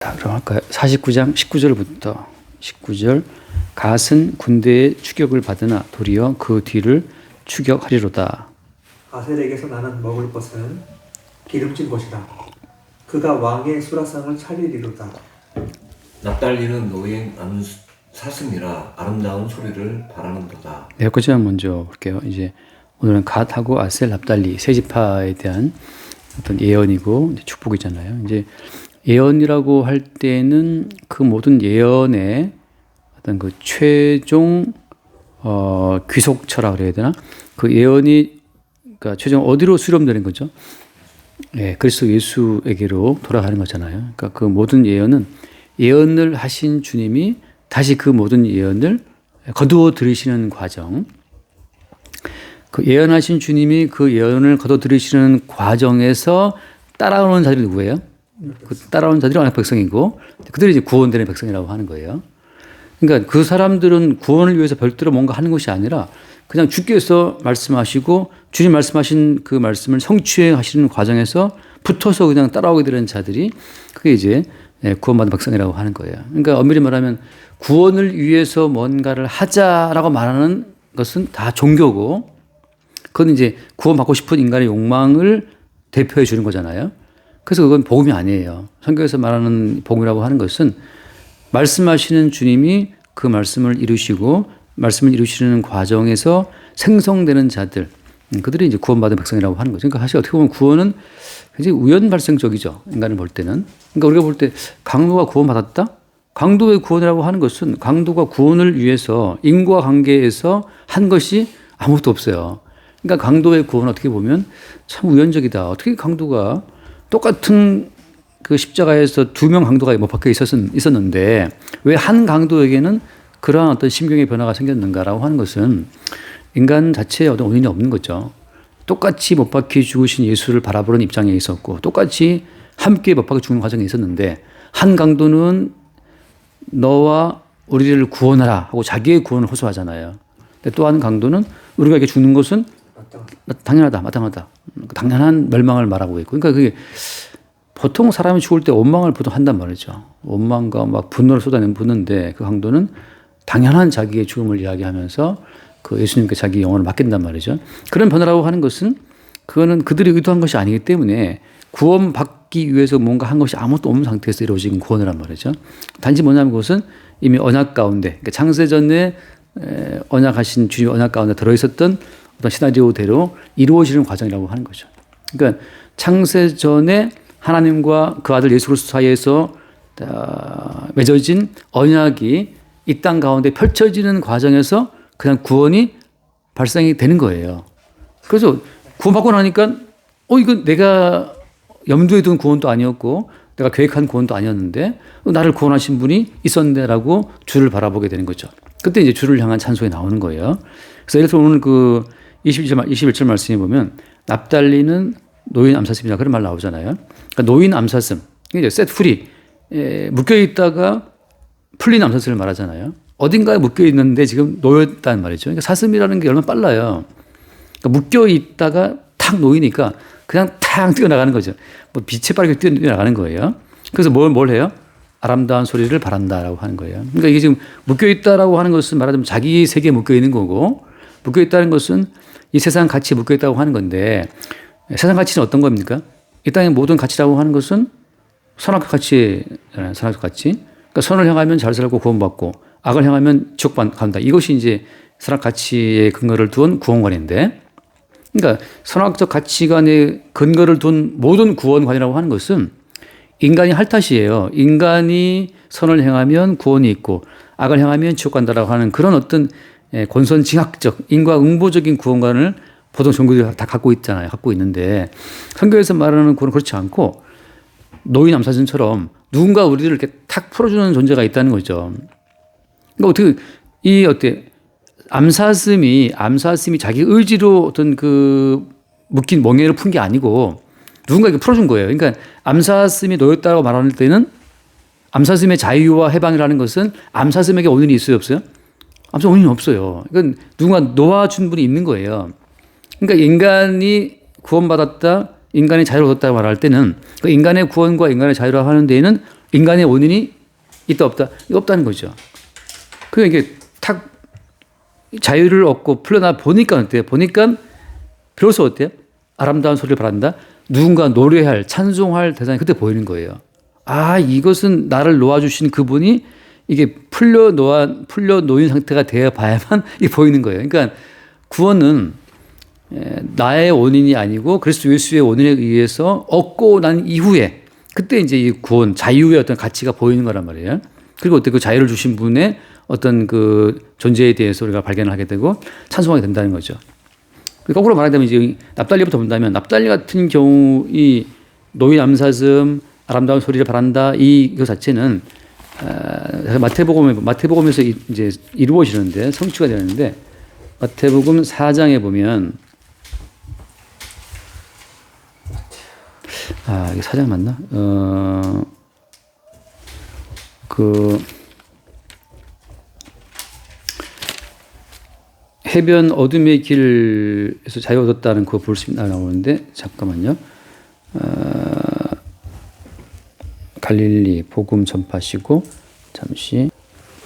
자, 그럼 할까요? 49장 19절부터 19절. 갓은 군대의 추격을 받으나 도리어 그 뒤를 추격하리로다. 아셀에게서 나는 먹을 것은 기름진 것이다. 그가 왕의 수라상을 차리리로다. 납달리는 노인 사슴이라 아름다운 소리를 바라는도다. 네, 여기까지만 먼저 볼게요. 이제 오늘은 갓하고 아셀, 납달리 세 지파에 대한 어떤 예언이고 축복이잖아요. 이제 예언이라고 할 때는 그 모든 예언의 어떤 그 최종 귀속처라 그래야 되나? 그 예언이 그러니까 최종 어디로 수렴되는 거죠? 예, 그리스도 예수에게로 돌아가는 거잖아요. 그러니까 그 모든 예언을 하신 주님이 다시 그 모든 예언을 거두어 들이시는 과정. 그 예언하신 주님이 그 예언을 거둬 들이시는 과정에서 따라오는 자들이 누구예요? 그 따라오는 자들이 언약 백성이고 그들이 이제 구원되는 백성이라고 하는 거예요. 그러니까 그 사람들은 구원을 위해서 별도로 뭔가 하는 것이 아니라 그냥 주께서 말씀하시고 주님 말씀하신 그 말씀을 성취해 하시는 과정에서 붙어서 그냥 따라오게 되는 자들이 그게 이제 구원받은 백성이라고 하는 거예요. 그러니까 엄밀히 말하면 구원을 위해서 뭔가를 하자라고 말하는 것은 다 종교고 그건 이제 구원받고 싶은 인간의 욕망을 대표해 주는 거잖아요. 그래서 그건 복음이 아니에요. 성경에서 말하는 복음이라고 하는 것은 말씀하시는 주님이 그 말씀을 이루시고 말씀을 이루시는 과정에서 생성되는 자들, 그들이 이제 구원받은 백성이라고 하는 거죠. 그러니까 사실 어떻게 보면 구원은 굉장히 우연 발생적이죠. 인간을 볼 때는. 그러니까 우리가 볼 때 강도가 구원받았다? 강도의 구원이라고 하는 것은 강도가 구원을 위해서 인과관계에서 한 것이 아무것도 없어요. 그러니까 강도의 구원은 어떻게 보면 참 우연적이다. 어떻게 강도가 똑같은 그 십자가에서 두 명 강도가 못 박혀 있었는데 왜 한 강도에게는 그러한 어떤 심경의 변화가 생겼는가라고 하는 것은 인간 자체에 어떤 원인이 없는 거죠. 똑같이 못 박혀 죽으신 예수를 바라보는 입장에 있었고 똑같이 함께 못 박혀 죽는 과정에 있었는데 한 강도는 너와 우리를 구원하라 하고 자기의 구원을 호소하잖아요. 근데 또 한 강도는 우리가 이렇게 죽는 것은 당연하다, 마땅하다. 당연한 멸망을 말하고 있고. 그러니까 그게 보통 사람이 죽을 때 원망을 보통 한단 말이죠. 원망과 막 분노를 쏟아내는데 그 강도는 당연한 자기의 죽음을 이야기하면서 그 예수님께 자기 영혼을 맡긴단 말이죠. 그런 변화라고 하는 것은 그거는 그들이 의도한 것이 아니기 때문에 구원받기 위해서 뭔가 한 것이 아무것도 없는 상태에서 이루어진 구원이란 말이죠. 단지 뭐냐면 그것은 이미 언약 가운데, 그러니까 창세전에 언약하신 주님 언약 가운데 들어있었던 어떤 시나리오대로 이루어지는 과정이라고 하는 거죠. 그러니까 창세전에 하나님과 그 아들 예수 그리스도 사이에서 맺어진 언약이 이 땅 가운데 펼쳐지는 과정에서 그냥 구원이 발생이 되는 거예요. 그래서 구원받고 나니까 이건 내가 염두에 둔 구원도 아니었고 내가 계획한 구원도 아니었는데 나를 구원하신 분이 있었는데라고 주를 바라보게 되는 거죠. 그때 이제 주를 향한 찬송이 나오는 거예요. 그래서 예를 들어 오늘 그 21절 말씀에 보면 납달리는 노인 암사슴이다 그런 말 나오잖아요. 그러니까 노인 암사슴, 이제 set free, 묶여 있다가 풀린 암사슴을 말하잖아요. 어딘가에 묶여 있는데 지금 놓였다는 말이죠. 그러니까 사슴이라는 게 얼마나 빨라요. 그러니까 묶여 있다가 탁 놓이니까 그냥 탁 뛰어나가는 거죠. 뭐 빛에 빠르게 뛰어나가는 거예요. 그래서 뭘 해요? 아름다운 소리를 바란다라고 하는 거예요. 그러니까 이게 지금 묶여 있다라고 하는 것은 말하자면 자기 세계에 묶여 있는 거고 묶여 있다는 것은 이 세상 가치에 묶여 있다고 하는 건데 세상 가치는 어떤 겁니까? 이 땅의 모든 가치라고 하는 것은 선악적 가치잖아요. 선악적 가치. 그러니까 선을 향하면 잘 살고 구원받고 악을 향하면 지옥 간다. 이것이 이제 선악 가치의 근거를 둔 구원관인데 그러니까 선악적 가치관의 근거를 둔 모든 구원관이라고 하는 것은 인간이 할 탓이에요. 인간이 선을 행하면 구원이 있고 악을 행하면 지옥 간다라고 하는 그런 어떤 권선징악적 인과응보적인 구원관을 보통 종교들이 다 갖고 있잖아요. 갖고 있는데 성경에서 말하는 구원은 그렇지 않고 노인 암사슴처럼 누군가 우리를 이렇게 탁 풀어주는 존재가 있다는 거죠. 그러니까 암사슴이 자기 의지로 어떤 그 묶인 멍에를 푼 게 아니고 누군가 이렇게 풀어준 거예요. 그러니까 암사슴이 놓였다고 말하는 때는 암사슴의 자유와 해방이라는 것은 암사슴에게 원인이 있어요, 없어요? 암사슴 원인이 없어요. 그러니까 누군가 놓아준 분이 있는 거예요. 그러니까 인간이 구원받았다, 인간이 자유를 얻었다고 말할 때는 그 인간의 구원과 인간의 자유라고 하는 데에는 인간의 원인이 있다 없다? 이거 없다는 거죠. 그러니까 이게 탁 자유를 얻고 풀려나 보니까 어때요? 보니까 비로소 어때요? 아름다운 소리를 바란다. 누군가 노래할, 찬송할 대상이 그때 보이는 거예요. 아, 이것은 나를 놓아주신 그분이 이게 풀려 놓인 상태가 되어 봐야만 이게 보이는 거예요. 그러니까 구원은 나의 원인이 아니고 그리스도 예수의 원인에 의해서 얻고 난 이후에 그때 이제 이 구원, 자유의 어떤 가치가 보이는 거란 말이에요. 그리고 어때 그 자유를 주신 분의 어떤 그 존재에 대해서 우리가 발견을 하게 되고 찬송하게 된다는 거죠. 거꾸로 말하자면 이제 납달리부터 본다면 납달리 같은 경우 이 노인 암사슴, 아름다운 소리를 바란다 이거 자체는 마태복음에서 이제 이루어지는데 성취가 되는데 마태복음 4장에 보면 이게 4장 맞나? 해변 어둠의 길에서 자유 얻었다는 그거 볼 수 나오는데 잠깐만요. 갈릴리 복음 전파시고 잠시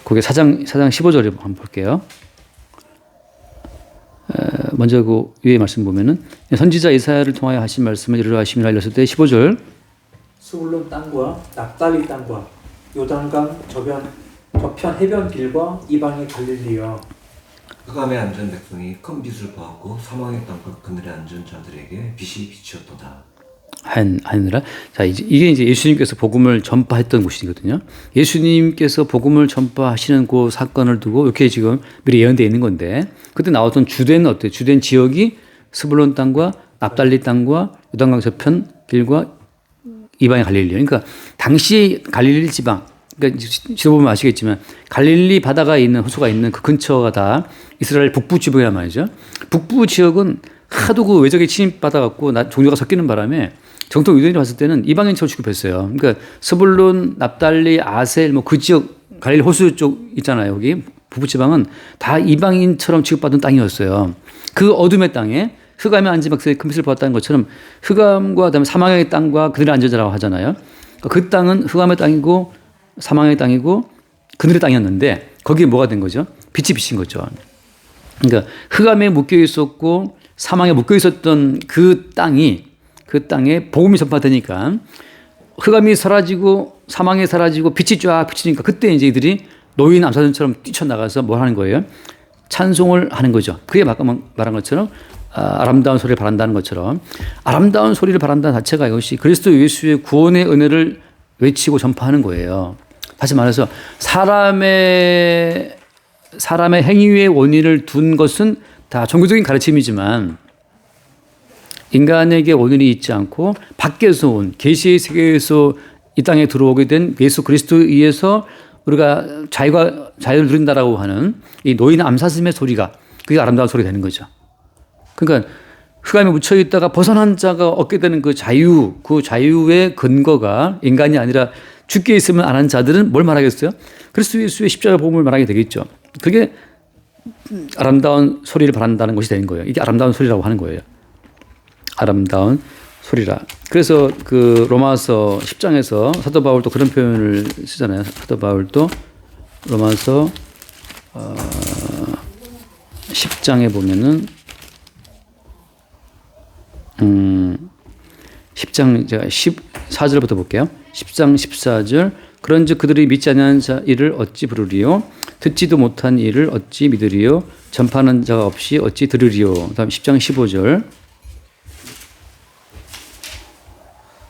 그게 4장 15절에 한번 볼게요. 먼저 그 위에 말씀 보면은 선지자 이사야를 통하여 하신 말씀을 이루려 하심이라 알렸을 때 15절 스불론 땅과 납달리 땅과 요단강 저편 해변 길과 이방의 갈릴리여 흑암에 앉은 백성이 큰 빛을 보았고 사망의 땅과 그늘에 앉은 자들에게 빛이 비치었도다. 하느라. 자, 이게 이제 예수님께서 복음을 전파했던 곳이거든요. 예수님께서 복음을 전파하시는 그 사건을 두고 이렇게 지금 미리 예언되어 있는 건데 그때 나왔던 주된 어때요? 주된 지역이 스불론 땅과 납달리 땅과 요단강 저편 길과 이방의 갈릴리요. 그러니까 당시 갈릴리 지방, 그러니까 지도 보면 아시겠지만 갈릴리 바다가 있는 호수가 있는 그 근처가 다 이스라엘 북부 지방이란 말이죠. 북부 지역은 하도 그 외적에 침입받아 갖고 종교가 섞이는 바람에 정통 유대인이 봤을 때는 이방인처럼 취급했어요. 그러니까 스불론, 납달리, 아셀 뭐 그 지역 갈릴리 호수 쪽 있잖아요. 여기 북부 지방은 다 이방인처럼 취급받은 땅이었어요. 그 어둠의 땅에 흑암에 앉은 백성이 큰 빛을 보았다는 것처럼 흑암과 그다음에 사망의 땅과 그늘에 앉은 자라고 하잖아요. 그 땅은 흑암의 땅이고 사망의 땅이고 그늘의 땅이었는데 거기에 뭐가 된 거죠? 빛이 비친 거죠. 그러니까 흑암에 묶여 있었고 사망에 묶여 있었던 그 땅에 복음이 전파되니까 흑암이 사라지고 사망이 사라지고 빛이 쫙 비치니까 그때 이제 이들이 노인 암사슴처럼 뛰쳐나가서 뭘 하는 거예요? 찬송을 하는 거죠. 그게 말한 것처럼 아름다운 소리를 바란다는 것처럼 아름다운 소리를 바란다는 자체가 이것이 그리스도 예수의 구원의 은혜를 외치고 전파하는 거예요. 다시 말해서 사람의 행위의 원인을 둔 것은 다 종교적인 가르침이지만 인간에게 원인이 있지 않고 밖에서 온 계시의 세계에서 이 땅에 들어오게 된 예수 그리스도에 의해서 우리가 자유를 누린다라고 하는 이 노인 암사슴의 소리가 그게 아름다운 소리가 되는 거죠. 그러니까 흑암에 묻혀 있다가 벗어난 자가 얻게 되는 그 자유의 근거가 인간이 아니라 죽게 있으면 안 한 자들은 뭘 말하겠어요? 그리스도 예수의 십자가 복음을 말하게 되겠죠. 그게 아름다운 소리를 바란다는 것이 되는 거예요. 이게 아름다운 소리라고 하는 거예요. 아름다운 소리라. 그래서 그 로마서 10장에서 사도 바울도 그런 표현을 쓰잖아요. 사도 바울도 로마서 10장에 보면은 10장 제가 14절부터 볼게요. 10장 14절 그런즉 그들이 믿지 아니하는 자 일을 어찌 부르리요 듣지도 못한 일을 어찌 믿으리요 전파하는 자가 없이 어찌 들으리요. 그다음 10장 15절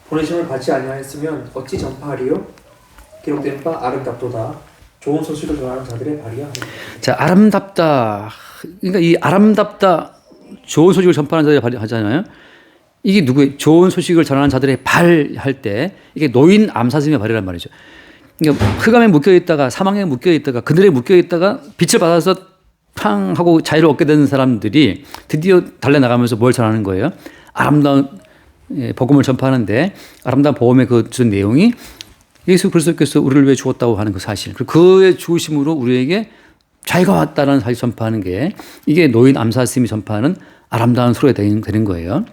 보내심을 받지 아니하였으면 어찌 전파하리요 기록된 바 아름답도다 좋은 소식을 전하는 자들의 발이야. 자, 아름답다. 그러니까 이 아름답다 좋은 소식을 전파하는 자들의 발 하잖아요. 이게 누구의 좋은 소식을 전하는 자들의 발 할 때 이게 노인 암사슴의 발이란 말이죠. 그러니까 흑암에 묶여 있다가 사망에 묶여 있다가 그늘에 묶여 있다가 빛을 받아서 팡 하고 자유를 얻게 되는 사람들이 드디어 달려나가면서 뭘 전하는 거예요? 아름다운 복음을 전파하는데 아름다운 복음의 그 주된 내용이 예수 그리스도께서 우리를 위해 죽었다고 하는 그 사실. 그의 죽으심으로 우리에게 자유가 왔다는 사실 전파하는 게 이게 노인 암사슴이 전파하는 아름다운 소리가 되는 거예요.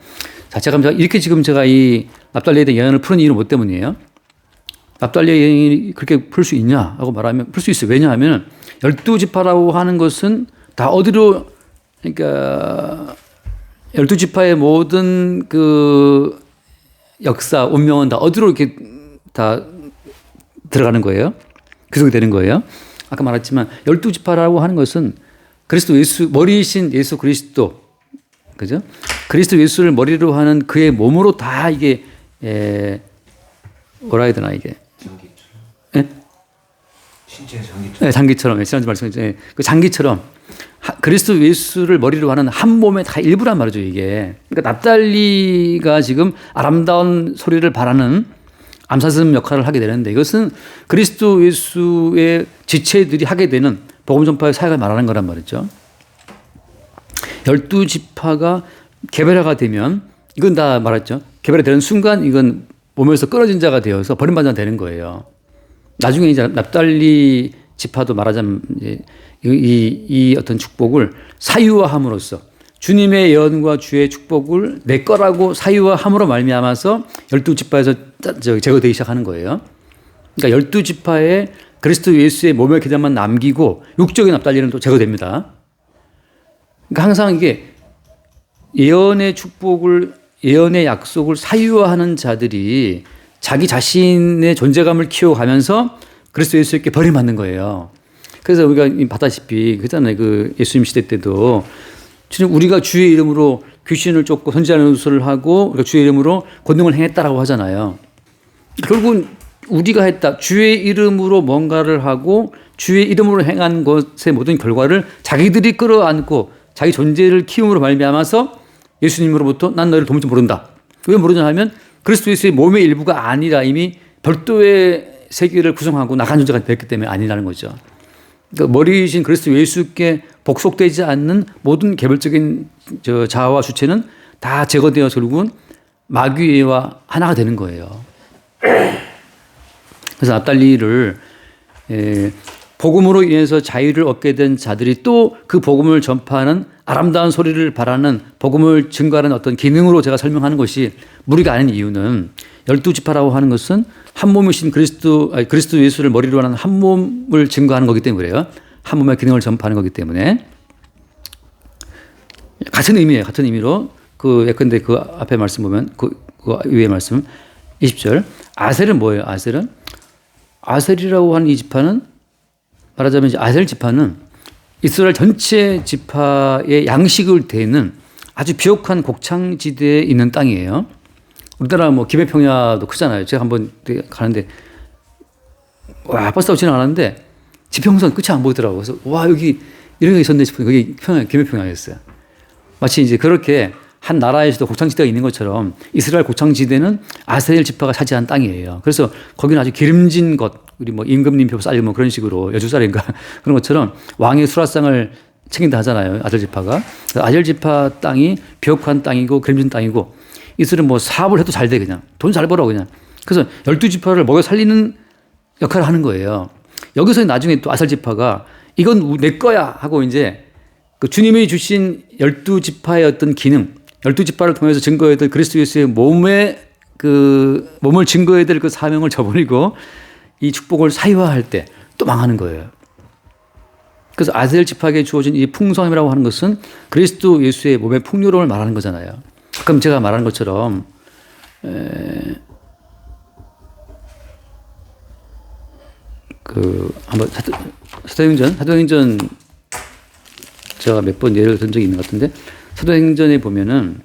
자, 제가 이렇게 지금 제가 이 납달리에 대한 예언을 푸는 이유는 뭐 때문이에요? 납달리의 예언이 그렇게 풀 수 있냐 하고 말하면 풀 수 있어요. 왜냐하면 12지파라고 하는 것은 다 어디로, 그러니까 12지파의 모든 그 역사, 운명은 다 어디로 이렇게 다 들어가는 거예요. 그 속에 되는 거예요. 아까 말했지만 12지파라고 하는 것은 그리스도 예수, 머리이신 예수 그리스도, 그죠? 그리스도 예수를 머리로 하는 그의 몸으로 다 이게, 뭐라 해야 되나, 이게. 장기처럼. 예? 신체의 장기처럼. 네, 장기처럼. 지난주 말씀했죠. 그 장기처럼. 그리스도 예수를 머리로 하는 한 몸의 다 일부란 말이죠, 이게. 그러니까 납달리가 지금 아름다운 소리를 바라는 암사슴 역할을 하게 되는데 이것은 그리스도 예수의 지체들이 하게 되는 복음 전파의 사역을 말하는 거란 말이죠. 12지파가 개별화가 되면 이건 다 말했죠. 개별화 되는 순간 이건 몸에서 끊어진 자가 되어서 버림받은 자가 되는 거예요. 나중에 이제 납달리 지파도 말하자면 이제 이 어떤 축복을 사유화함으로써 주님의 예언과 주의 축복을 내 거라고 사유화함으로 말미암아서 12지파에서 제거되기 시작하는 거예요. 그러니까 12지파에 그리스도 예수의 몸의 계장만 남기고 육적인 납달리는 또 제거됩니다. 그러니까 항상 이게 예언의 축복을, 예언의 약속을 사유화하는 자들이 자기 자신의 존재감을 키워가면서 그리스도 예수께 버림받는 거예요. 그래서 우리가 봤다시피 그잖아요. 그 예수님 시대 때도 주님 우리가 주의 이름으로 귀신을 쫓고 선지자는 수를 하고 우리가 주의 이름으로 권능을 행했다라고 하잖아요. 결국은 우리가 했다. 주의 이름으로 뭔가를 하고 주의 이름으로 행한 것의 모든 결과를 자기들이 끌어안고 자기 존재를 키움으로 말미암아서 예수님으로부터 난 너희를 도무지 모른다. 왜 모르냐 하면 그리스도 예수의 몸의 일부가 아니라 이미 별도의 세계를 구성하고 나간 존재가 됐기 때문에 아니라는 거죠. 그러니까 머리이신 그리스도 예수께 복속되지 않는 모든 개별적인 자아와 주체는 다 제거되어서 결국은 마귀와 하나가 되는 거예요. 그래서 납달리를 복음으로 인해서 자유를 얻게 된 자들이 또 그 복음을 전파하는 아름다운 소리를 바라는 복음을 증거하는 어떤 기능으로 제가 설명하는 것이 무리가 아닌 이유는 12지파라고 하는 것은 한 몸이신 그리스도 예수를 머리로 하는 한 몸을 증거하는 거기 때문에 그래요. 한 몸의 기능을 전파하는 거기 때문에 같은 의미예요. 같은 의미로 예컨대 그 앞에 말씀 보면 그 위에 말씀 20절 아셀은 뭐예요? 아셀이라고 하는 이 지파는 말하자면 이제 아셀 지파는 이스라엘 전체 지파의 양식을 대는 아주 비옥한 곡창지대에 있는 땅이에요. 우리나라 뭐 김해평야도 크잖아요. 제가 한번 가는데 와 버스 타고 지나가는데 지평선 끝이 안 보이더라고요. 그래서 와 여기 이런 게 있었네 싶은데 거기 김해평야였어요. 마치 이제 그렇게 한 나라에서도 곡창지대가 있는 것처럼 이스라엘 곡창지대는 아셀 지파가 차지한 땅이에요. 그래서 거기는 아주 기름진 것, 우리 뭐 임금님표 쌀 뭐 그런 식으로 여주쌀인가 그런 것처럼 왕의 수라상을 챙긴다 하잖아요. 아셀 지파가. 아셀 지파 땅이 비옥한 땅이고 기름진 땅이고 이스라엘은 뭐 사업을 해도 잘 돼 그냥. 돈 잘 벌어 그냥. 그래서 12지파를 먹여 살리는 역할을 하는 거예요. 여기서 나중에 또 아셀 지파가 이건 내 거야 하고 이제 그 주님이 주신 12지파의 어떤 기능 12지파를 통해서 증거해야 될 그리스도 예수의 몸을 증거해야 될 그 사명을 저버리고 이 축복을 사유화할 때 또 망하는 거예요. 그래서 아셀 지파에게 주어진 이 풍성함이라고 하는 것은 그리스도 예수의 몸의 풍요로움을 말하는 거잖아요. 그럼 제가 말하는 것처럼 한번 사도행전 제가 몇 번 예를 든 적이 있는 것 같은데 사도행전에 보면은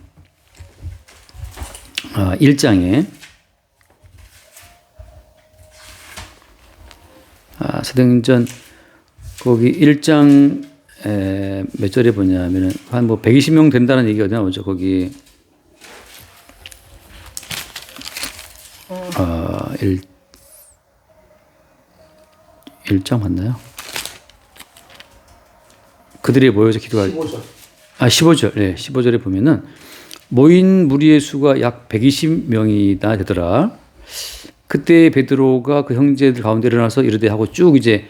1장에 사도행전 거기 1장 몇 절에 보냐면은 한 뭐 120명 된다는 얘기가 나오죠. 거기 1장 맞나요? 그들이 모여서 기도할 15절. 15절. 네, 15절에 보면은 모인 무리의 수가 약 120명이나 되더라. 그때 베드로가 그 형제들 가운데 일어나서 이르되 하고 쭉 이제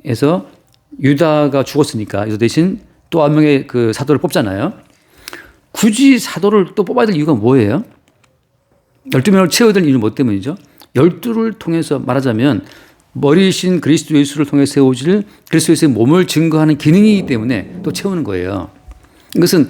해서 유다가 죽었으니까 유다 대신 또 한 명의 그 사도를 뽑잖아요. 굳이 사도를 또 뽑아야 될 이유가 뭐예요? 12명을 채워야 될 이유는 뭐 때문이죠? 열두를 통해서 말하자면 머리이신 그리스도 예수를 통해 세워질 그리스도 예수의 몸을 증거하는 기능이기 때문에 또 채우는 거예요. 이것은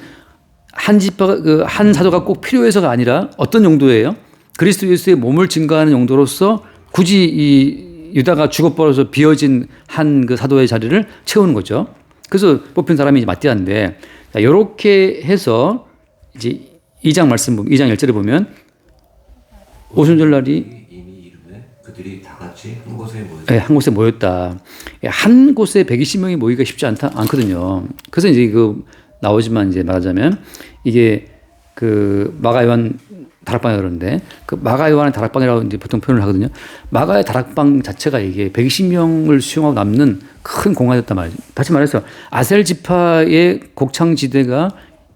한 지파가 한 사도가 꼭 필요해서가 아니라 어떤 용도예요? 그리스도 예수의 몸을 증거하는 용도로서 굳이 이 유다가 죽어버려서 비어진 한 그 사도의 자리를 채우는 거죠. 그래서 뽑힌 사람이 마띠아인데, 이렇게 해서 이제 2장 말씀, 2장 1절에 보면 오순절 날이 이미 이름에 그들이 다 같이 한 곳에 모였다. 네, 한 곳에 모였다. 한 곳에 120명이 모이기가 쉽지 않거든요. 그래서 이제 그 나오지만 이제 말하자면 이게 그 마가 요한 다락방이 그러는데 그 마가 요한의 다락방이라고 이제 보통 표현을 하거든요. 마가의 다락방 자체가 이게 120명을 수용하고 남는 큰 공간이었단 말이죠. 다시 말해서 아셀 지파의 곡창지대가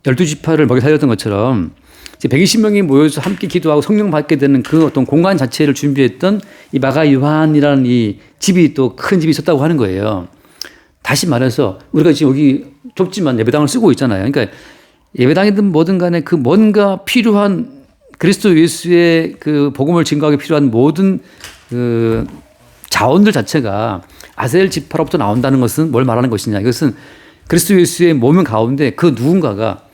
12지파를 먹여 살렸던 것처럼 이제 120명이 모여서 함께 기도하고 성령 받게 되는 그 어떤 공간 자체를 준비했던 이 마가 요한이라는 이 집이 또 큰 집이 있었다고 하는 거예요. 다시 말해서 우리가 지금 여기 좁지만 예배당을 쓰고 있잖아요. 그러니까 예배당이든 뭐든 간에 그 뭔가 필요한 그리스도 예수의 그 복음을 증거하기 필요한 모든 그 자원들 자체가 아셀 지파로부터 나온다는 것은 뭘 말하는 것이냐. 이것은 그리스도 예수의 몸 가운데 그 누군가가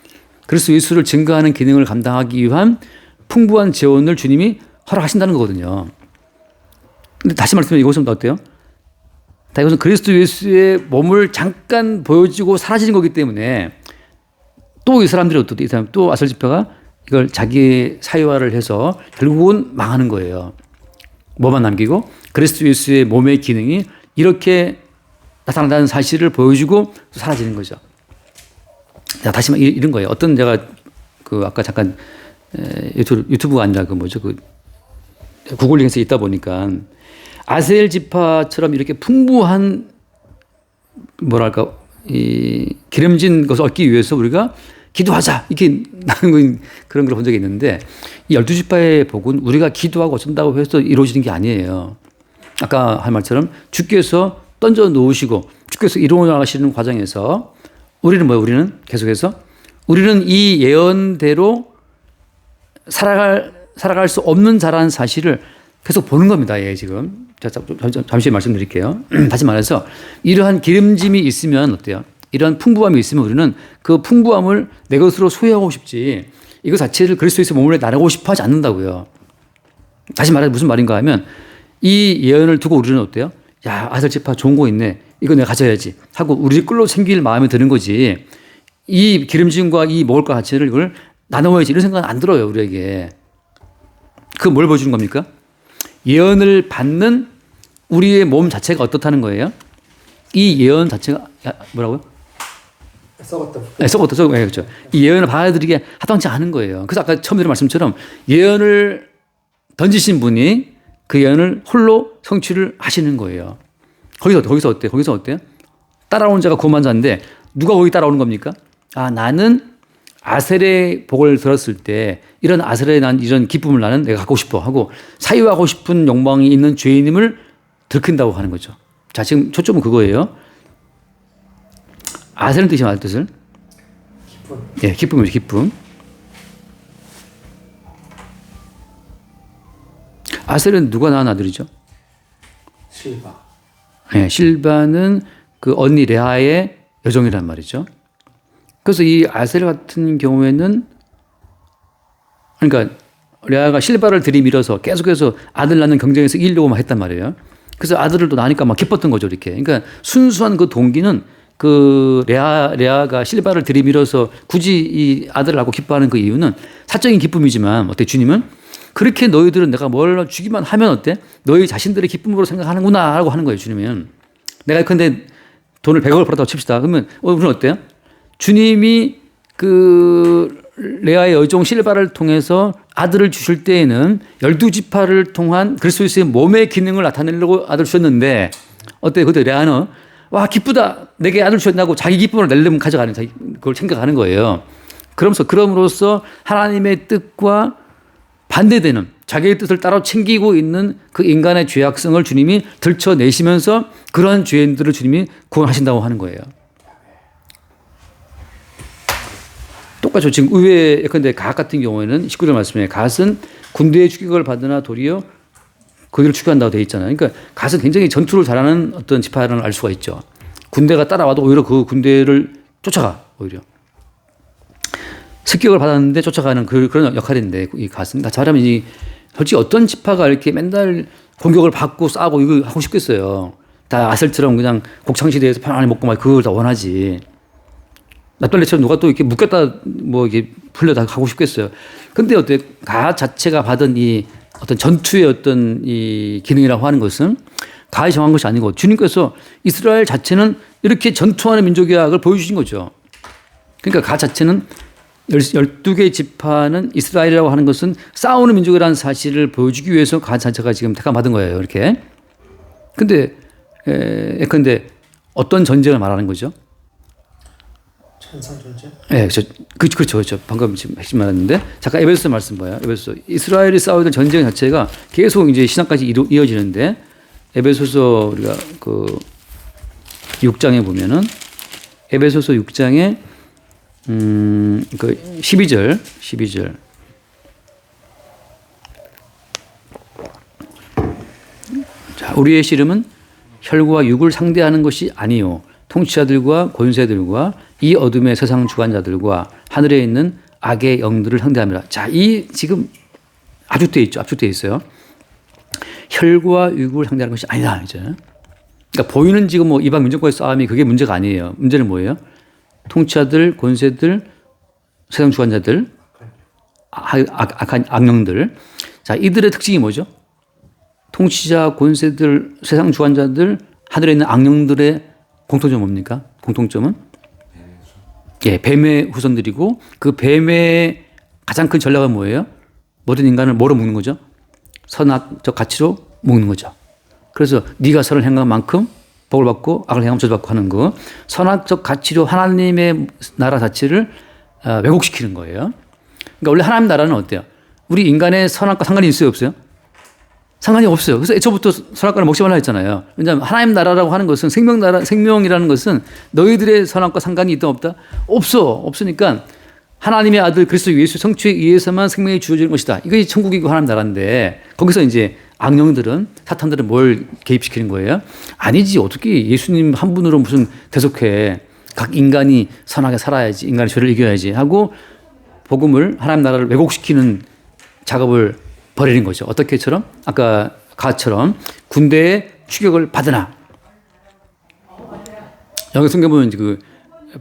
그리스도 예수를 증거하는 기능을 감당하기 위한 풍부한 재원을 주님이 허락하신다는 거거든요. 근데 다시 말씀드리면 이것은 어때요? 다 이것은 그리스도 예수의 몸을 잠깐 보여주고 사라지는 거기 때문에 또 이 사람들이 어떻게 이 사람 또 아셀 지파가 이걸 자기의 사유화를 해서 결국은 망하는 거예요. 뭐만 남기고 그리스도 예수의 몸의 기능이 이렇게 나타난다는 사실을 보여주고 사라지는 거죠. 다시 말해 이런 거예요. 어떤 제가 그 아까 잠깐 유튜브가 아니라 그 뭐죠 그 구글 링크에서 있다 보니까 아셀 지파처럼 이렇게 풍부한 뭐랄까 이 기름진 것을 얻기 위해서 우리가 기도하자 이렇게 나는 그런 걸 본 적이 있는데 이 12지파의 복은 우리가 기도하고 어쩐다고 해서 이루어지는 게 아니에요. 아까 한 말처럼 주께서 던져 놓으시고 주께서 이루어 나가시는 과정에서 우리는 뭐예요? 우리는 계속해서 우리는 이 예언대로 살아갈 수 없는 자라는 사실을 계속 보는 겁니다. 예, 지금. 잠시 말씀드릴게요. 다시 말해서 이러한 기름짐이 있으면 어때요? 이러한 풍부함이 있으면 우리는 그 풍부함을 내 것으로 소유하고 싶지 이거 자체를 그리스도에서 몸을 나누고 싶어 하지 않는다고요. 다시 말해 무슨 말인가 하면 이 예언을 두고 우리는 어때요? 야, 아들 지파 좋은 거 있네. 이거 내가 가져야지 하고 우리 끌로 챙길 마음이 드는 거지. 이 기름짐과 이 먹을 것 자체를 이걸 나눠야지 이런 생각은 안 들어요. 우리에게. 그 뭘 보여주는 겁니까? 예언을 받는 우리의 몸 자체가 어떻다는 거예요? 이 예언 자체가 뭐라고요? 썩었다. 네, 썩었다. 네, 그렇죠. 이 예언을 받아들이게 하당치 않은 거예요. 그래서 아까 처음 드린 말씀처럼 예언을 던지신 분이 그 예언을 홀로 성취를 하시는 거예요. 거기서 어때요? 거기서 어때요? 따라오는 자가 구원한 자인데 누가 거기 따라오는 겁니까? 아, 나는 아셀의 복을 들었을 때 이런 아셀에 난 이런 기쁨을 나는 내가 갖고 싶어 하고 사유하고 싶은 욕망이 있는 죄인임을 들킨다고 하는 거죠. 자, 지금 초점은 그거예요. 아셀은 뜻이 맞을 뜻을? 기쁨. 예, 기쁨이죠, 기쁨. 아셀은 누가 낳은 아들이죠? 실바. 예, 실바는 그 언니 레아의 여종이란 말이죠. 그래서 이 아셀 같은 경우에는 그러니까 레아가 실바를 들이밀어서 계속해서 아들 낳는 경쟁에서 이기려고 막 했단 말이에요. 그래서 아들을 또 낳으니까 막 기뻤던 거죠, 이렇게. 그러니까 순수한 그 동기는 그 레아가 실바를 들이밀어서 굳이 이 아들을 낳고 기뻐하는 그 이유는 사적인 기쁨이지만 어때 주님은 그렇게 너희들은 내가 뭘 주기만 하면 어때? 너희 자신들의 기쁨으로 생각하는구나 라고 하는 거예요, 주님은. 내가 근데 돈을 100억을 벌었다고 칩시다. 그러면 우리는 어때요? 주님이 그 레아의 여종 실바를 통해서 아들을 주실 때에는 12지파를 통한 그리스도의 몸의 기능을 나타내려고 아들을 주셨는데 어때? 그때 레아는 와 기쁘다 내게 아들 주셨다고 자기 기쁨을 내려면 가져가는 그걸 챙겨가는 거예요. 그럼으로써 하나님의 뜻과 반대되는 자기의 뜻을 따로 챙기고 있는 그 인간의 죄악성을 주님이 들춰내시면서 그러한 죄인들을 주님이 구원하신다고 하는 거예요. 똑같죠. 지금 의외 예컨대 갓 같은 경우에는 19절 말씀에 갓은 군대의 추격을 받으나 도리어 거기를 추구한다고 돼 있잖아요. 그러니까 갓은 굉장히 전투를 잘하는 어떤 지파라는 걸 알 수가 있죠. 군대가 따라와도 오히려 그 군대를 쫓아가 오히려. 습격을 받았는데 쫓아가는 그런 역할인데 이 갓은 잘하면 이 솔직히 어떤 지파가 이렇게 맨날 공격을 받고 싸고 이거 하고 싶겠어요. 다 아셀처럼 그냥 곡창시대에서 편안히 먹고 막 그걸 다 원하지. 납달리처럼 누가 또 이렇게 묶였다 뭐 이게 풀려다 하고 싶겠어요. 근데 어때 가 자체가 받은 이 어떤 전투의 어떤 이 기능이라고 하는 것은 가히 정한 것이 아니고 주님께서 이스라엘 자체는 이렇게 전투하는 민족이야 그걸 보여주신 거죠. 그러니까 가 자체는 12개 지파는 이스라엘이라고 하는 것은 싸우는 민족이라는 사실을 보여주기 위해서 가 자체가 지금 택함받은 거예요. 이렇게. 근데 예컨대 어떤 전쟁을 말하는 거죠? 천상 전쟁? 네, 그렇죠. 방금 지금 핵심 말했는데 잠깐 에베소서 말씀 봐요. 에베소서 이스라엘이 싸우던 전쟁 자체가 계속 이제 신학까지 이어지는데 에베소서 우리가 그 6장에 보면은 에베소서 6장에 그 12절 자, 우리의 씨름은 혈과 육을 상대하는 것이 아니요 통치자들과 권세들과 이 어둠의 세상 주관자들과 하늘에 있는 악의 영들을 상대함이라. 자, 이 지금 압축되어 있죠. 압축되어 있어요. 혈과 육을 상대하는 것이 아니다. 이제. 그러니까 보이는 지금 뭐 이방 민족과의 싸움이 그게 문제가 아니에요. 문제는 뭐예요? 통치자들, 권세들, 세상 주관자들, 악한 악령들. 자, 이들의 특징이 뭐죠? 통치자, 권세들, 세상 주관자들, 하늘에 있는 악령들의 공통점은 뭡니까? 공통점은? 예, 뱀의 후손들이고 그 뱀의 가장 큰 전략은 뭐예요? 모든 인간을 뭐로 묶는 거죠? 선악적 가치로 묶는 거죠. 그래서 네가 선을 행한 만큼 복을 받고 악을 행하면 저주받고 하는 거. 선악적 가치로 하나님의 나라 자체를 왜곡시키는 거예요. 그러니까 원래 하나님 나라는 어때요? 우리 인간의 선악과 상관이 있어요, 없어요? 상관이 없어요. 그래서 애초부터 선악과를 먹지 말라 했잖아요. 왜냐하면 하나님 나라라고 하는 것은 생명이라는 것은 너희들의 선악과 상관이 있다 없다? 없으니까 하나님의 아들 그리스도 예수 성취에 의해서만 생명이 주어지는 것이다. 이것이 천국이고 하나님 나라인데 거기서 이제 악령들은 사탄들은 뭘 개입시키는 거예요? 아니지. 어떻게 예수님 한 분으로 무슨 대속해. 각 인간이 선하게 살아야지. 인간의 죄를 이겨야지 하고 복음을 하나님 나라를 왜곡시키는 작업을 벌이는 거죠. 어떻게처럼? 아까 가처럼 군대의 추격을 받으나. 여기 성경 보면 그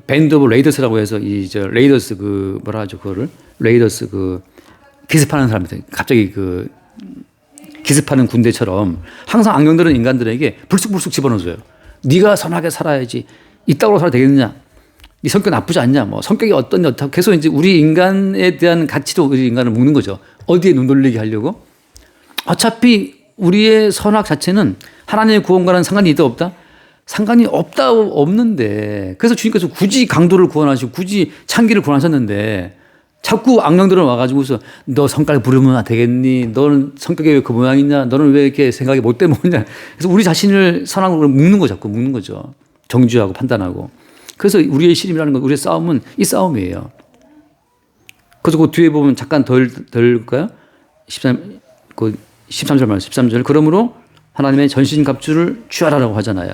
밴드 오브 레이더스라고 해서 레이더스 그 뭐라 하죠 그거를 레이더스 그 기습하는 사람들 갑자기 그 기습하는 군대처럼 항상 악령들은 인간들에게 불쑥불쑥 집어넣어줘요. 네가 선하게 살아야지. 이따구로 살아야 되겠느냐? 네 성격 나쁘지 않냐? 뭐 성격이 어떠냐? 계속 이제 우리 인간에 대한 가치로 우리 인간을 묶는 거죠. 어디에 눈 돌리게 하려고? 어차피 우리의 선악 자체는 하나님의 구원과는 상관이 있다 없다? 상관이 없는데 그래서 주님께서 굳이 강도를 구원하시고 굳이 창기를 구원하셨는데 자꾸 악령들은 와가지고서 너 성깔 부르면 되겠니? 너는 성격이 왜 그 모양이냐? 너는 왜 이렇게 생각이 못돼 먹냐? 그래서 우리 자신을 선악으로 묶는 거 자꾸 묶는 거죠. 정죄하고 판단하고. 그래서 우리의 시름이라는 건 우리의 싸움은 이 싸움이에요. 그래서 그 뒤에 보면 잠깐 덜 까요? 13절 말씀 13절. 그러므로 하나님의 전신갑주를 취하라라고 하잖아요.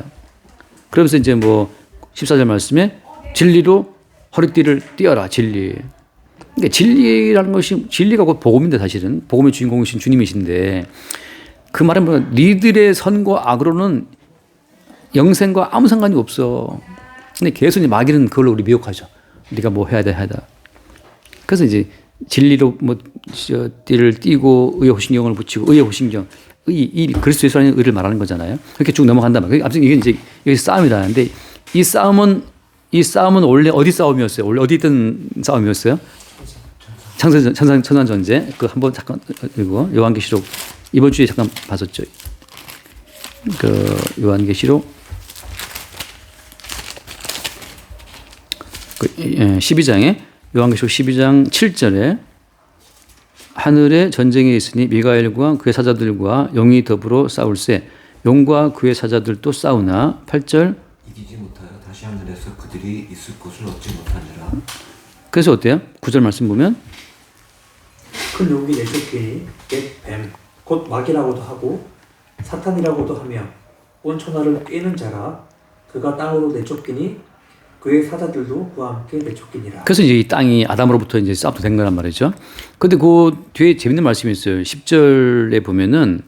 그러면서 이제 뭐 14절 말씀에 진리로 허리띠를 띄어라. 진리. 그러니까 진리라는 것이 진리가 곧 복음인데 사실은 복음의 주인공이신 주님이신데 그 말은 뭐냐 니들의 선과 악으로는 영생과 아무 상관이 없어. 근데 계속 이제 마귀는 그걸로 우리 미혹하죠. 네가 뭐 해야 돼. 그래서 이제 진리로 뭐 띠를 띠고 의의 호신경을 붙이고 의의 호신경 이 그리스도 예수라는 의를 말하는 거잖아요. 그렇게 쭉 넘어간단 말이에요. 아무튼 이게 이제 여기 싸움이라는데 이 싸움은 원래 어디 싸움이었어요? 원래 어디 있던 싸움이었어요? 천상 전쟁. 그 한번 잠깐 이거 요한계시록 이번 주에 잠깐 봤었죠. 그 요한계시록 12장에 요한계시록 12장 7절에 하늘에 전쟁이 있으니 미가엘과 그의 사자들과 영이 더불어 싸울세 용과 그의 사자들도 싸우나 8절 이기지 못하여 다시 하늘에서 그들이 있을 곳을 얻지 못하니라. 그래서 어때요? 9절 말씀 보면 그 용이 내쫓기니 옛 뱀, 곧 마귀라고도 하고 사탄이라고도 하며 온 천하를 꿰는 자라. 그가 땅으로 내쫓기니 그의 사자들도 그와 함께 내쫓기니라. 그래서 이제 이 땅이 아담으로부터 이제 싹도 된 거란 말이죠. 근데 그 뒤에 재밌는 말씀이 있어요. 10절에 보면은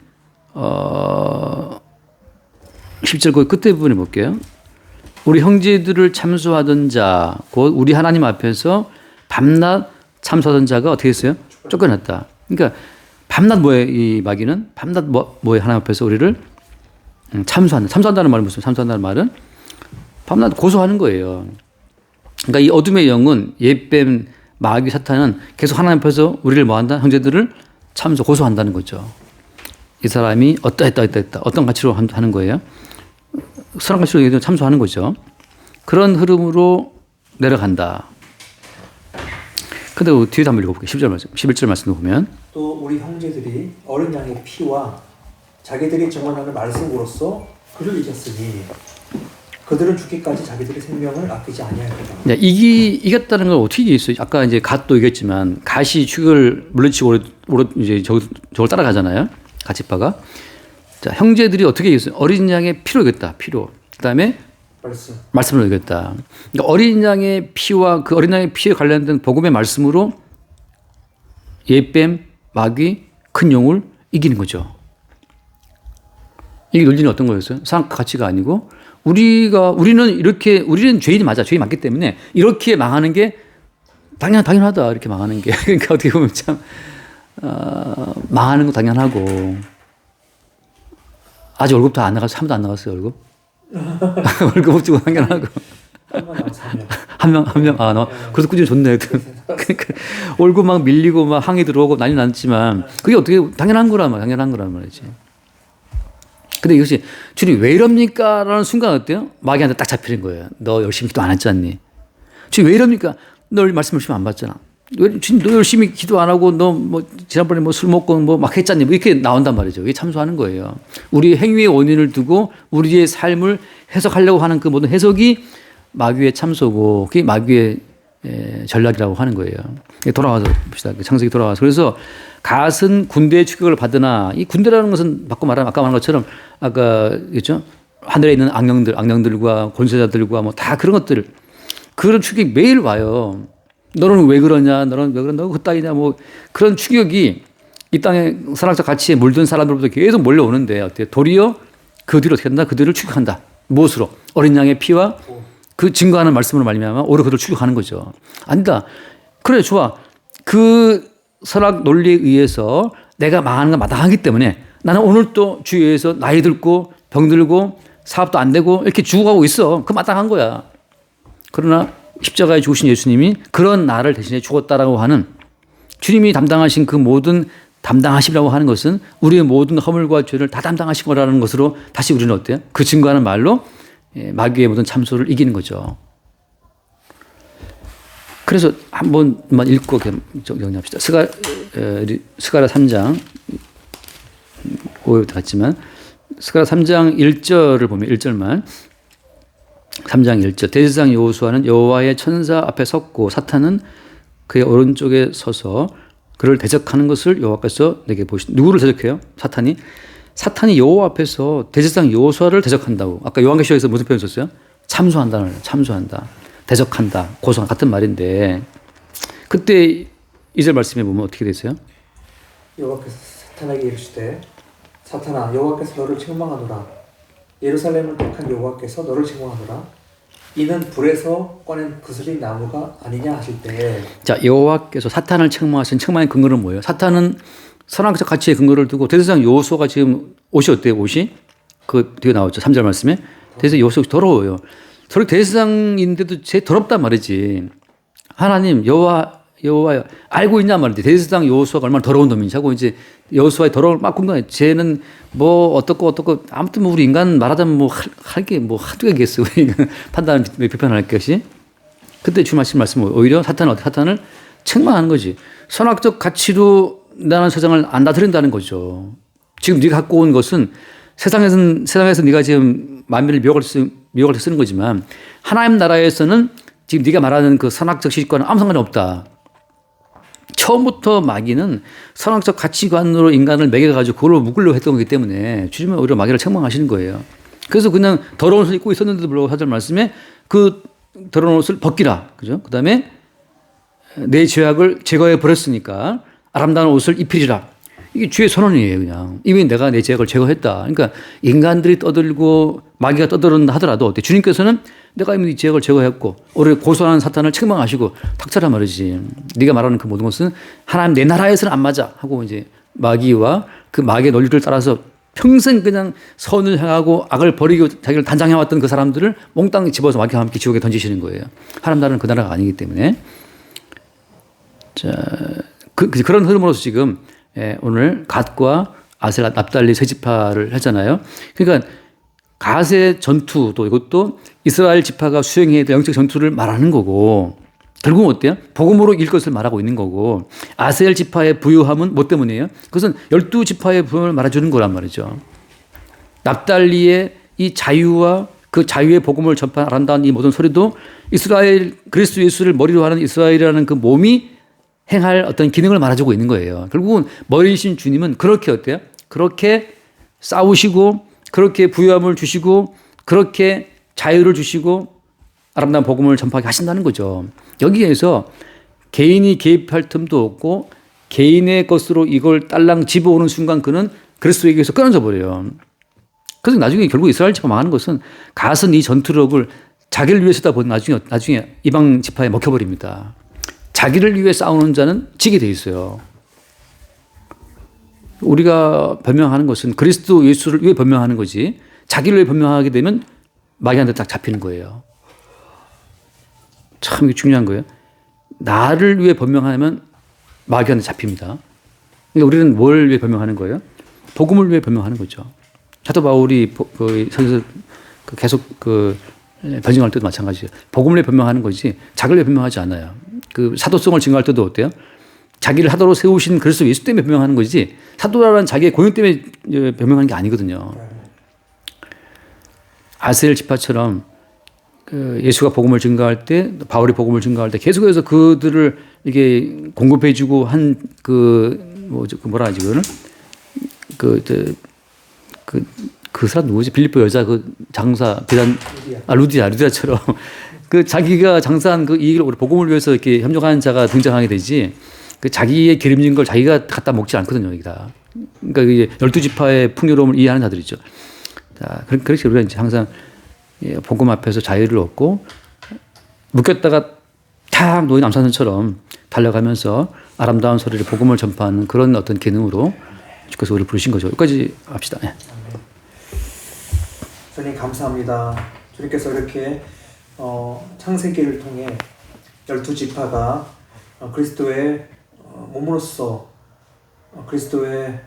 10절 그 끝에 부분에 볼게요. 우리 형제들을 참수하던 자, 곧 우리 하나님 앞에서 밤낮 참수하던 자가 어떻게 했어요? 쫓겨났다. 그러니까 밤낮 뭐예요? 이 마귀는 밤낮 뭐예요? 하나님 앞에서 우리를 참수한다. 참수한다는 말은 무슨? 참수한다는 말은 밤낮 고소하는 거예요. 그러니까 이 어둠의 영은 옛뱀 마귀 사탄은 계속 하나님 앞에서 우리를 뭐한다? 형제들을 참수 고소한다는 거죠. 이 사람이 어떠했다 어떤 가치로 하는 거예요? 선한 가치로 참수하는 거죠. 그런 흐름으로 내려간다. 근데 뒤에도 한번 읽어볼게요. 10절 말씀, 11절 말씀을 보면 또 우리 형제들이 어린 양의 피와 자기들이 증언하는 말씀으로써 그를 이겼으니 그들은 죽기까지 자기들의 생명을 아끼지 아니하였다. 네, 이겼다는 걸 어떻게 이겼어요? 아까 이제 갓도 이겼지만 갓이 죽을 물리치고 이제 저걸 따라가잖아요. 갓집바가. 자, 형제들이 어떻게 이겼어요? 어린 양의 피로 이겼다. 피로. 그다음에 말씀으로 이겼다. 그러니까 어린 양의 피와 그 어린 양의 피에 관련된 복음의 말씀으로 옛뱀, 마귀, 큰 용을 이기는 거죠. 이게 논리는 어떤 거였어요? 상학 가치가 아니고 우리는 죄인이 맞아. 죄인이 맞기 때문에 이렇게 망하는 게 당연하다. 이렇게 망하는 게. 그러니까 어떻게 보면 참, 망하는 거 당연하고. 아직 월급도 안 나가서, 한 번도 안 나갔어요, 월급. 월급 없지고 당연하고. 한 명. 그래서 꾸준히 좋네. 그러니까 월급 막 밀리고 막 항의 들어오고 난리 났지만 그게 어떻게 당연한 거란 말이지. 근데 이것이 주님 왜 이럽니까? 라는 순간 어때요? 마귀한테 딱 잡히는 거예요. 너 열심히 기도 안 했지 않니? 주님 왜 이럽니까? 너 말씀 열심히 안 받잖아. 주님 너 열심히 기도 안 하고 너 뭐 지난번에 뭐 술 먹고 뭐 막 했잖니? 뭐 이렇게 나온단 말이죠. 이게 참소하는 거예요. 우리의 행위의 원인을 두고 우리의 삶을 해석하려고 하는 그 모든 해석이 마귀의 참소고 그게 마귀의 전략이라고 하는 거예요. 돌아와서 봅시다. 창세기 돌아와서. 그래서 갓은 군대의 추격을 받으나 이 군대라는 것은 바꿔 말하면 아까 말한 것처럼 아까 그렇죠? 하늘에 있는 악령들과 권세자들과 뭐 다 그런 것들 그런 추격이 매일 와요. 너는 왜 그러냐? 너는 왜 그러냐? 너 그따위냐? 뭐 그런 추격이 이 땅에 선악적 가치에 물든 사람들로부터 계속 몰려오는데 어때요? 도리어 그 뒤로 어떻게 한다? 그들을 추격한다. 무엇으로? 어린 양의 피와 그 증거하는 말씀으로 말미암아 오히려 그들을 추격하는 거죠. 아니다. 그래 좋아. 그 선악 논리에 의해서 내가 망하는 건 마땅하기 때문에 나는 오늘 또 주위에서 나이 들고 병들고 사업도 안 되고 이렇게 죽어가고 있어. 그 마땅한 거야. 그러나 십자가에 죽으신 예수님이 그런 나를 대신해 죽었다라고 하는 주님이 담당하신 그 모든 담당하시라고 하는 것은 우리의 모든 허물과 죄를 다 담당하신 거라는 것으로 다시 우리는 어때요? 그 증거하는 말로 마귀의 모든 참소를 이기는 거죠. 그래서 한 번만 읽고 정리합시다. 스가랴 3장 5회부터 갔지만 스가랴 3장 1절을 보면 1절만 3장 1절 대제사장 여호수아는 여호와의 천사 앞에 섰고 사탄은 그의 오른쪽에 서서 그를 대적하는 것을 여호와께서 내게 보시니 누구를 대적해요? 사탄이 여호와 앞에서 대제사장 여호수아를 대적한다고. 아까 요한계시록에서 무슨 표현 썼어요? 참수한다. 대적한다. 고소한 같은 말인데 그때 2절 말씀에 보면 어떻게 됐어요? 여호와께서 사탄에게 이르시되 사탄아 여호와께서 너를 책망하노라. 예루살렘을 택한 여호와께서 너를 책망하노라. 이는 불에서 꺼낸 그슬린 나무가 아니냐 하실 때. 자, 여호와께서 사탄을 책망하신 책망의 근거는 뭐예요? 사탄은 선악적 가치의 근거를 두고 대제사장 여호수아가 지금 옷이 어때요? 옷이? 그 뒤에 나왔죠. 3절 말씀에. 대제사장 여호수아 더러워요. 저렇게 대제사장인데도 제 더럽단 말이지. 하나님 여호와 알고 있냐 말이지. 대제사장 여호수아가 얼마나 더러운 놈인지 하고 이제 여호수아의 더러움을 막 궁금해. 쟤는 뭐 어떻고 아무튼 뭐 우리 인간 말하자면 뭐 할 게 뭐 한두 개겠어. 판단 비판할 것이. 그때 주님 말씀은 오히려 사탄을 책망하는 거지. 선악적 가치로 나는 세상을 안 다스린다는 거죠. 지금 네가 갖고 온 것은 세상에서 네가 지금 만민을 미혹할 때 쓰는 거지만 하나님 나라에서는 지금 네가 말하는 그 선악적 시식과는 아무 상관이 없다. 처음부터 마귀는 선악적 가치관으로 인간을 매겨가지고 그걸로 묶으려고 했던 거기 때문에 주님은 오히려 마귀를 책망하시는 거예요. 그래서 그냥 더러운 옷을 입고 있었는데도 불구하고 사절 말씀에 그 더러운 옷을 벗기라. 그죠? 그 다음에 내 죄악을 제거해 버렸으니까 아름다운 옷을 입히리라. 이게 주의 선언이에요, 그냥. 이미 내가 내 죄악을 제거했다. 그러니까 인간들이 떠들고 마귀가 떠들었다 하더라도 어때? 주님께서는 내가 이미 네 죄악을 제거했고 오히려 고소하는 사탄을 책망하시고 탁자라 말이지. 네가 말하는 그 모든 것은 하나님 내 나라에서는 안 맞아 하고 이제 마귀와 그 마귀의 논리를 따라서 평생 그냥 선을 향하고 악을 버리고 자기를 단장해왔던 그 사람들을 몽땅 집어서 마귀와 함께 지옥에 던지시는 거예요. 하나님 나라는 그 나라가 아니기 때문에. 자, 그런 흐름으로서 지금 오늘 갓과 아셀, 납달리 세 지파를 하잖아요. 그러니까 갓의 전투도 이것도 이스라엘 지파가 수행해야 될 영적 전투를 말하는 거고 결국은 어때요? 복음으로 이길 것을 말하고 있는 거고 아셀 지파의 부유함은 뭐 때문이에요? 그것은 12지파의 부유함을 말해주는 거란 말이죠. 납달리의 이 자유와 그 자유의 복음을 전파한 아름다운 이 모든 소리도 이스라엘 그리스도 예수를 머리로 하는 이스라엘이라는 그 몸이 행할 어떤 기능을 말해주고 있는 거예요. 결국은 머리이신 주님은 그렇게 어때요? 그렇게 싸우시고 그렇게 부유함을 주시고 그렇게 자유를 주시고 아름다운 복음을 전파하게 하신다는 거죠. 여기에서 개인이 개입할 틈도 없고 개인의 것으로 이걸 딸랑 집어오는 순간 그는 그리스도에게서 끊어져 버려요. 그래서 나중에 결국 이스라엘 지파 망하는 것은 갓은 이 전투력을 자기를 위해 쓰다 보니 나중에 이방 지파에 먹혀버립니다. 자기를 위해 싸우는 자는 지게 돼 있어요. 우리가 변명하는 것은 그리스도 예수를 위해 변명하는 거지 자기를 위해 변명하게 되면 마귀한테 딱 잡히는 거예요. 참 이게 중요한 거예요. 나를 위해 변명하면 마귀한테 잡힙니다. 그러니까 우리는 뭘 위해 변명하는 거예요? 복음을 위해 변명하는 거죠. 사도 바울이 서기서 계속 변증할 때도 마찬가지예요. 복음을 위해 변명하는 거지 자기를 위해 변명하지 않아요. 그 사도성을 증거할 때도 어때요? 자기를 사도로 세우신 그리스도 예수 때문에 변명하는 거지 사도라는 자기의 고용 때문에 변명하는 게 아니거든요. 아셀 지파처럼 예수가 복음을 증거할 때 바울이 복음을 증거할 때 계속해서 그들을 이게 공급해주고 한 뭐라 하지 그거는 그 사람 누구지? 빌립보 여자 그 장사 루디아처럼 그 자기가 장사한 그 이익을 우리 복음을 위해서 이렇게 협력하는 자가 등장하게 되지 그 자기의 기름진 걸 자기가 갖다 먹지 않거든요, 여기다. 그러니까 이게 12지파의 풍요로움을 이해하는 자들이죠. 자, 그렇게 우리가 이제 항상 복음 앞에서 자유를 얻고 묶였다가 탁 놓인 암사선처럼 달려가면서 아름다운 소리를 복음을 전파하는 그런 어떤 기능으로 주께서 우리를 부르신 거죠. 여기까지 합시다. 네. 주님 감사합니다. 주님께서 이렇게 창세기를 통해 12지파가 그리스도의 몸으로서 그리스도의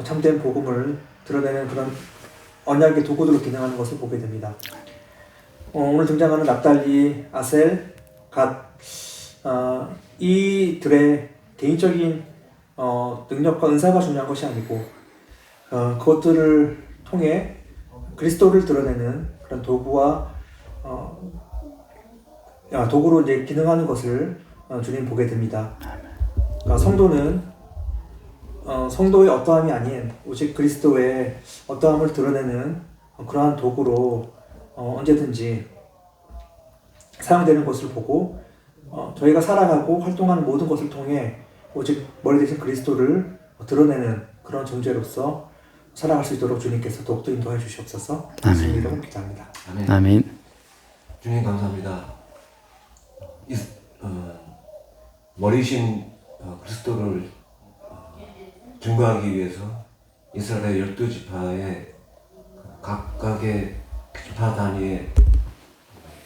참된 복음을 드러내는 그런 언약의 도구들로 기능하는 것을 보게 됩니다. 오늘 등장하는 납달리, 아셀, 갓 이들의 개인적인 능력과 은사가 중요한 것이 아니고 그것들을 통해 그리스도를 드러내는 그런 도구와 도구로 이제 기능하는 것을 주님 보게 됩니다. 성도는 성도의 어떠함이 아닌 오직 그리스도의 어떠함을 드러내는 그러한 도구로 언제든지 사용되는 것을 보고 저희가 살아가고 활동하는 모든 것을 통해 오직 머리 대신 그리스도를 드러내는 그런 존재로서 살아갈 수 있도록 주님께서 더욱더 인도해 주시옵소서. 예수님 이름으로 기도합니다. 아멘. 주님 감사합니다. 머리신 그리스도를 증거하기 위해서 이스라엘 12지파의 각각의 지파 단위의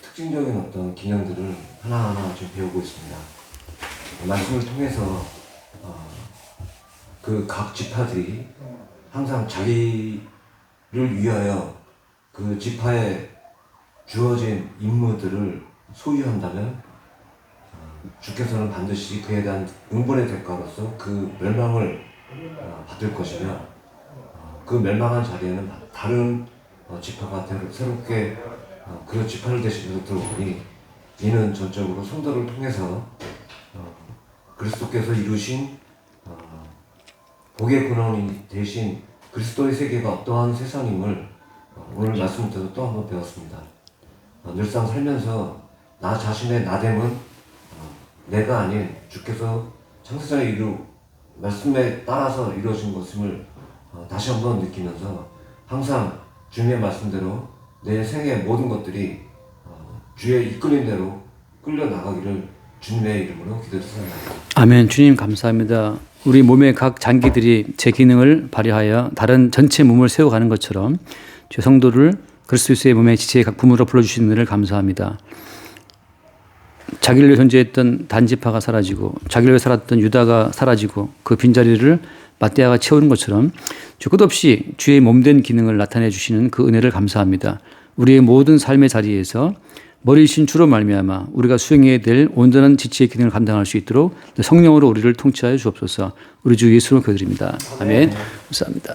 특징적인 어떤 기능들을 하나하나 지금 배우고 있습니다. 말씀을 통해서 그 각 지파들이 항상 자기를 위하여 그 지파에 주어진 임무들을 소유한다면 주께서는 반드시 그에 대한 응분의 대가로서 그 멸망을 받을 것이며 그 멸망한 자리에는 다른 지파가 새롭게 그 지파를 대신해서 들어오니 이는 전적으로 성도를 통해서 그리스도께서 이루신 복의 근원이 대신 그리스도의 세계가 어떠한 세상임을 오늘 말씀을 통해서 또 한 번 배웠습니다. 늘상 살면서 나 자신의 나됨은 내가 아닌 주께서 창세전에 말씀에 따라서 이루어진 것임을 다시 한번 느끼면서 항상 주님의 말씀대로 내 생의 모든 것들이 주의 이끌린 대로 끌려 나가기를 주님의 이름으로 기도드립니다. 아멘. 주님 감사합니다. 우리 몸의 각 장기들이 제 기능을 발휘하여 다른 전체 몸을 세워가는 것처럼 주 성도를 그리스도의 몸의 지체의 각 부모로 불러주시는 은혜를 감사합니다. 자기를 위해 존재했던 단지파가 사라지고 자기를 위해 살았던 유다가 사라지고 그 빈자리를 마띠아가 채우는 것처럼 주 끝없이 주의 몸된 기능을 나타내 주시는 그 은혜를 감사합니다. 우리의 모든 삶의 자리에서 머리이신 주로 말미암아 우리가 수행해야 될 온전한 지체의 기능을 감당할 수 있도록 성령으로 우리를 통치하여 주옵소서. 우리 주 예수로 기도드립니다. 아멘. 감사합니다.